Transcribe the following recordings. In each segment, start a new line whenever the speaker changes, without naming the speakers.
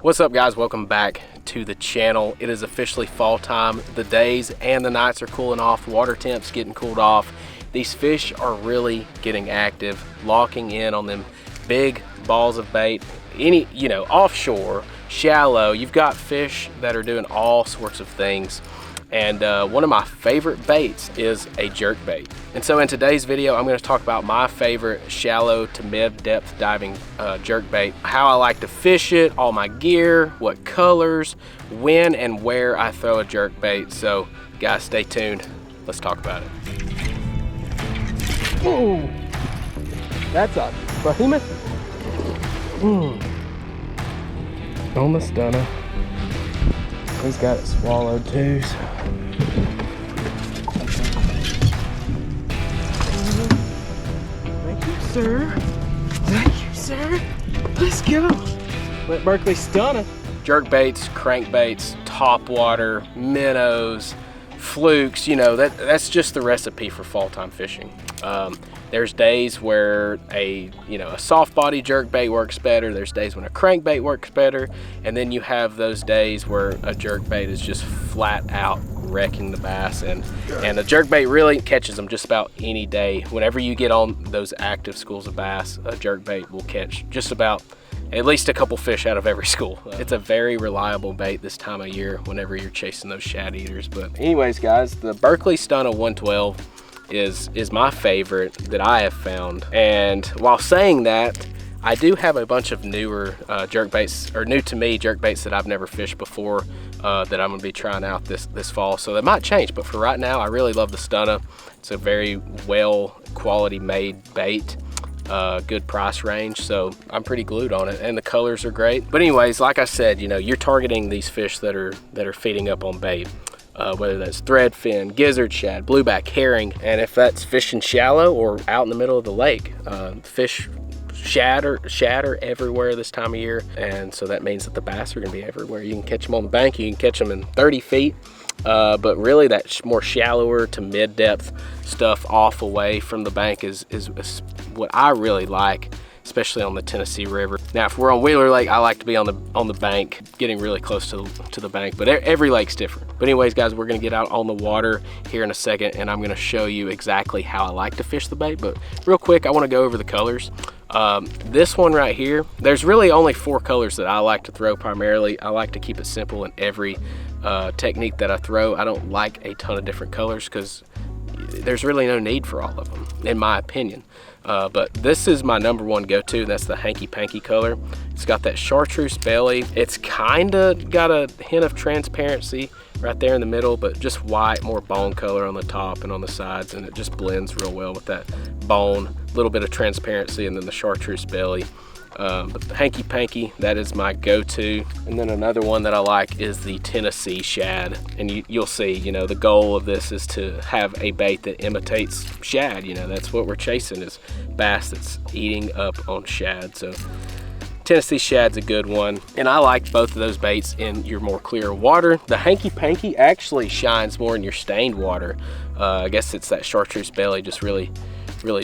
What's up, guys? Welcome back to the channel. It is officially fall time. The days and the nights are cooling off. Water temps getting cooled off. These fish are really getting active, locking in on them big balls of bait. Offshore, shallow, you've got fish that are doing all sorts of things. And one of my favorite baits is a jerkbait. And so in today's video, I'm going to talk about my favorite shallow to mid-depth diving jerkbait, how I like to fish it, all my gear, what colors, when and where I throw a jerkbait. So guys, stay tuned. Let's talk about it. Ooh, that's a behemoth. On the Stunna. He's got it swallowed too. So. Thank you, sir. Thank you, sir. Let's go. Let Berkley Stunna. Jerkbaits, crankbaits, topwater, minnows, flukes. You know that's just the recipe for fall time fishing. There's days where a soft body jerkbait works better. There's days when a crankbait works better, and then you have those days where a jerkbait is just flat out wrecking the bass, and a jerkbait really catches them just about any day. Whenever you get on those active schools of bass, a jerkbait will catch just about at least a couple fish out of every school. It's a very reliable bait this time of year whenever you're chasing those shad eaters. But anyways, guys, the Berkley Stunna 112 is my favorite that I have found. And while saying that, I do have a bunch of newer jerkbaits, or new to me jerkbaits that I've never fished before that I'm gonna be trying out this fall. So that might change, but for right now, I really love the Stunna. It's a very well quality made bait. Good price range, so I'm pretty glued on it, and the colors are great. But anyways, like I said, you're targeting these fish that are feeding up on bait. Whether that's threadfin, gizzard shad, blueback herring, and if that's fishing shallow or out in the middle of the lake, fish shad are everywhere this time of year, and so that means that the bass are going to be everywhere. You can catch them on the bank, you can catch them in 30 feet, but really that more shallower to mid-depth stuff off away from the bank is what I really like, especially on the Tennessee River. Now, if we're on Wheeler Lake, I like to be on the bank, getting really close to the bank, but every lake's different. But anyways, guys, we're gonna get out on the water here in a second, and I'm gonna show you exactly how I like to fish the bait. But real quick, I wanna go over the colors. This one right here, there's really only 4 colors that I like to throw primarily. I like to keep it simple in every technique that I throw. I don't like a ton of different colors because there's really no need for all of them, in my opinion. But this is my #1 go-to, and that's the hanky-panky color. It's got that chartreuse belly. It's kinda got a hint of transparency right there in the middle, but just white, more bone color on the top and on the sides, and it just blends real well with that bone, a little bit of transparency, and then the chartreuse belly. But the hanky-panky, that is my go-to. And then another one that I like is the Tennessee shad. And you'll see, the goal of this is to have a bait that imitates shad. That's what we're chasing, is bass that's eating up on shad. So Tennessee shad's a good one. And I like both of those baits in your more clear water. The hanky-panky actually shines more in your stained water. I guess it's that chartreuse belly just really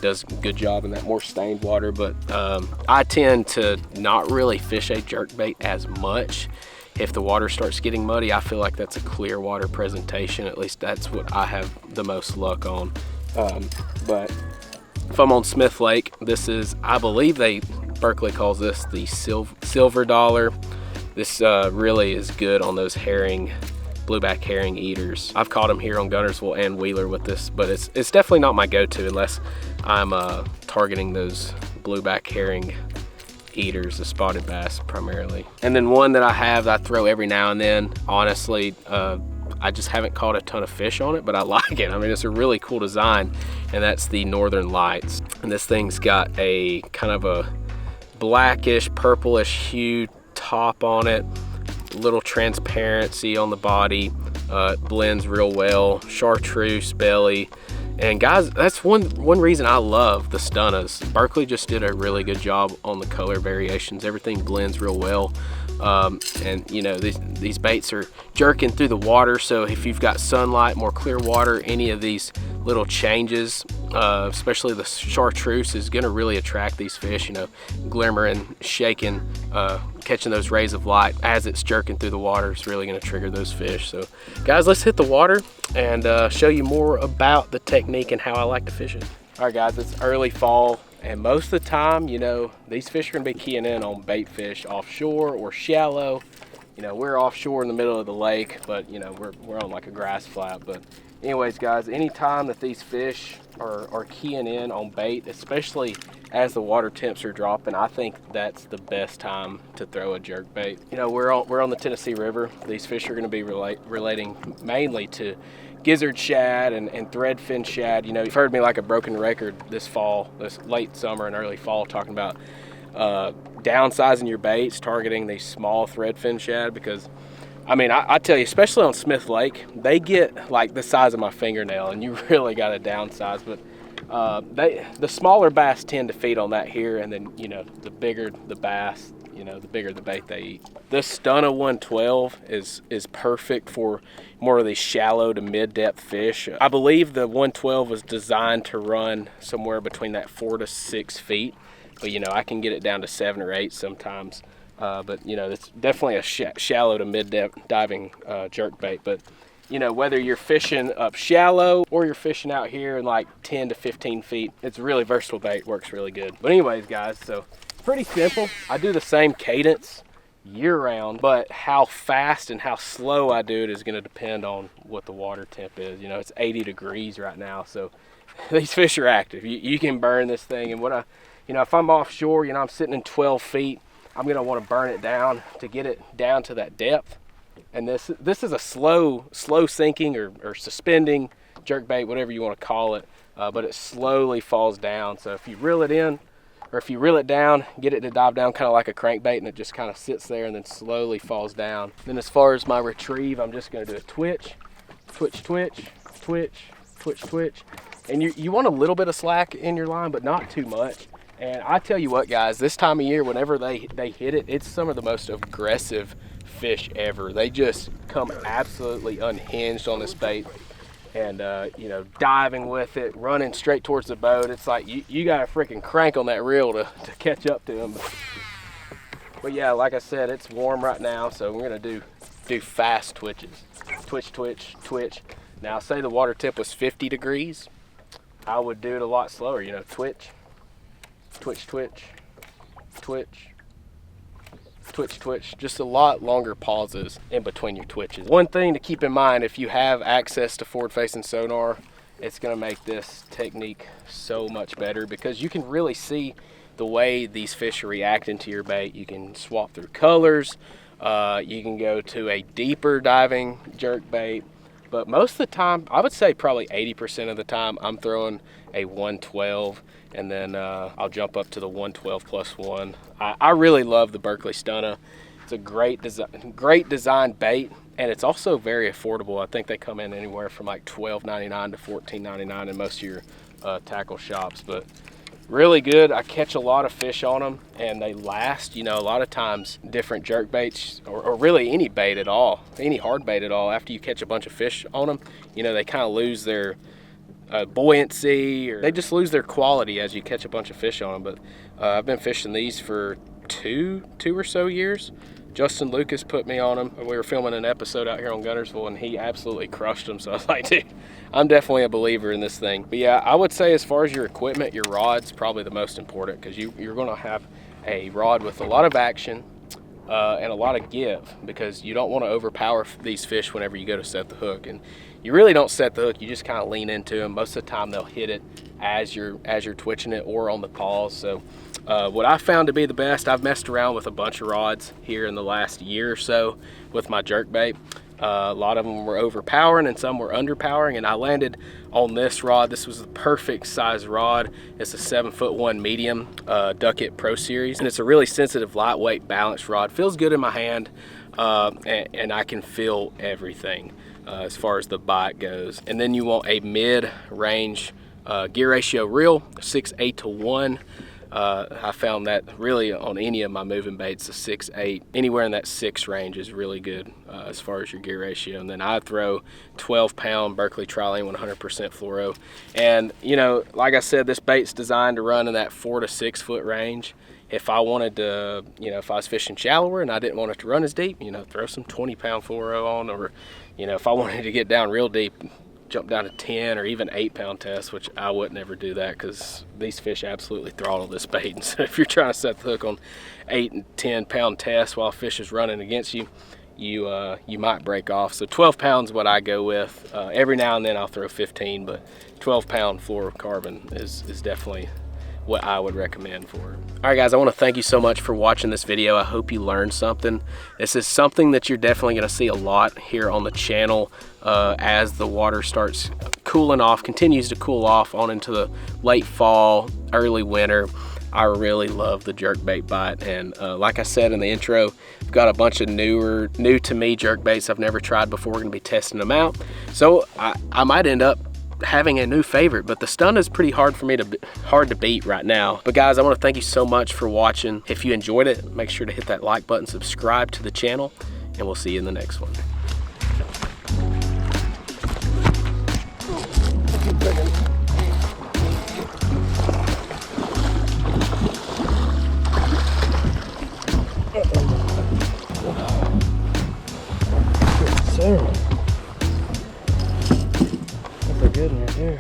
does a good job in that more stained water. But I tend to not really fish a jerkbait as much if the water starts getting muddy. I feel like that's a clear water presentation. At least that's what I have the most luck on. But if I'm on Smith Lake, this is, I believe Berkley calls this the silver dollar. This really is good on those blueback herring eaters. I've caught them here on Guntersville and Wheeler with this, but it's definitely not my go-to unless I'm targeting those blueback herring eaters, the spotted bass primarily. And then one that I throw every now and then. Honestly, I just haven't caught a ton of fish on it, but I like it. I mean, it's a really cool design, and that's the Northern Lights. And this thing's got a kind of a blackish, purplish hue top on it. Little transparency on the body. It blends real well. Chartreuse belly. And guys, that's one reason I love the Stunnas. Berkley just did a really good job on the color variations. Everything blends real well. And you know, these baits are jerking through the water, so if you've got sunlight, more clear water, any of these little changes, especially the chartreuse, is going to really attract these fish. You know, glimmering, shaking, catching those rays of light as it's jerking through the water is really going to trigger those fish. So guys, let's hit the water and show you more about the technique and how I like to fish it. All right guys, it's early fall, and most of the time, you know, these fish are going to be keying in on bait fish offshore or shallow. You know, we're offshore in the middle of the lake, but you know, we're on like a grass flat. But anyways guys, anytime that these fish are keying in on bait, especially as the water temps are dropping, I think that's the best time to throw a jerk bait. You know, we're on the Tennessee River. These fish are going to be relating mainly to gizzard shad and threadfin shad. You know, you've heard me like a broken record this late summer and early fall, talking about downsizing your baits, targeting these small threadfin shad, because I mean, I tell you, especially on Smith Lake, they get like the size of my fingernail, and you really got to downsize. But the smaller bass tend to feed on that here, and then, you know, the bigger the bass, you know, the bigger the bait they eat. This Stunna 112 is perfect for more of these shallow to mid-depth fish. I believe the 112 was designed to run somewhere between that 4 to 6 feet, but you know, I can get it down to 7 or 8 sometimes. But you know, it's definitely a shallow to mid-depth diving jerk bait. But you know, whether you're fishing up shallow or you're fishing out here in like 10 to 15 feet, it's a really versatile bait, works really good. But anyways guys, so pretty simple. I do the same cadence year round, but how fast and how slow I do it is going to depend on what the water temp is. You know, it's 80 degrees right now, so these fish are active. You can burn this thing. And you know, if I'm offshore, you know, I'm sitting in 12 feet, I'm going to want to burn it down to get it down to that depth. And this is a slow sinking or suspending jerkbait, whatever you want to call it, but it slowly falls down. So if you reel it in, or if you reel it down, get it to dive down kind of like a crankbait, and it just kind of sits there and then slowly falls down. Then as far as my retrieve, I'm just going to do a twitch, twitch, twitch, twitch, twitch, twitch. And you want a little bit of slack in your line, but not too much. And I tell you what guys, this time of year, whenever they hit it, it's some of the most aggressive fish ever. They just come absolutely unhinged on this bait, and you know, diving with it, running straight towards the boat. It's like you got to freaking crank on that reel to catch up to them. But yeah, like I said, it's warm right now, so we're gonna do fast twitches. Twitch, twitch, twitch. Now say the water tip was 50 degrees, I would do it a lot slower. You know, twitch, twitch, twitch, twitch, twitch, twitch. Just a lot longer pauses in between your twitches. One thing to keep in mind, if you have access to forward-facing sonar, it's going to make this technique so much better, because you can really see the way these fish are reacting to your bait. You can swap through colors. You can go to a deeper diving jerk bait. But most of the time, I would say probably 80% of the time, I'm throwing a 112, and then I'll jump up to the 112 plus 1. I really love the Berkley Stunna. It's a great design bait, and it's also very affordable. I think they come in anywhere from like $12.99 to $14.99 in most of your tackle shops. But really good. I catch a lot of fish on them, and they last. You know, a lot of times different jerk baits, or really any bait at all, any hard bait at all, after you catch a bunch of fish on them, you know, they kind of lose their buoyancy, or they just lose their quality as you catch a bunch of fish on them. But I've been fishing these for two or so years. Justin Lucas put me on them. We were filming an episode out here on Guntersville, and he absolutely crushed them. So I was like, dude, I'm definitely a believer in this thing. But yeah, I would say as far as your equipment, your rod's probably the most important, because you're going to have a rod with a lot of action and a lot of give, because you don't want to overpower these fish whenever you go to set the hook. And you really don't set the hook, you just kind of lean into them. Most of the time they'll hit it as you're twitching it or on the pause. So what I found to be the best, I've messed around with a bunch of rods here in the last year or so with my jerkbait. A lot of them were overpowering and some were underpowering, and I landed on this rod. This was the perfect size rod. It's a 7'1" medium Duckett Pro Series, and it's a really sensitive, lightweight, balanced rod. Feels good in my hand, and I can feel everything as far as the bite goes. And then you want a mid-range gear ratio reel, 6/8 to 1. I found that really on any of my moving baits, a 6-8, anywhere in that 6 range is really good as far as your gear ratio. And then I throw 12-pound Berkley Trilene 100% fluoro. And you know, like I said, this bait's designed to run in that 4 to 6 foot range. If I wanted to, you know, if I was fishing shallower and I didn't want it to run as deep, you know, throw some 20-pound fluoro on, or, you know, if I wanted to get down real deep, jump down to 10 or even 8-pound test, which I would never do that because these fish absolutely throttle this bait. And so if you're trying to set the hook on 8 and 10-pound tests while fish is running against you, you might break off. So 12 pounds is what I go with. Every now and then I'll throw 15, but 12-pound fluorocarbon is definitely what I would recommend for it. All right, guys, I want to thank you so much for watching this video. I hope you learned something. This is something that you're definitely going to see a lot here on the channel as the water starts cooling off, continues to cool off on into the late fall, early winter. I really love the jerkbait bite, and like I said in the intro, I've got a bunch of new to me jerkbaits I've never tried before. We're going to be testing them out, so I might end up having a new favorite, but the Stunna is pretty hard to beat right now. But guys, I want to thank you so much for watching. If you enjoyed it, make sure to hit that like button, subscribe to the channel, and we'll see you in the next one. Good sir. That's a good one right there.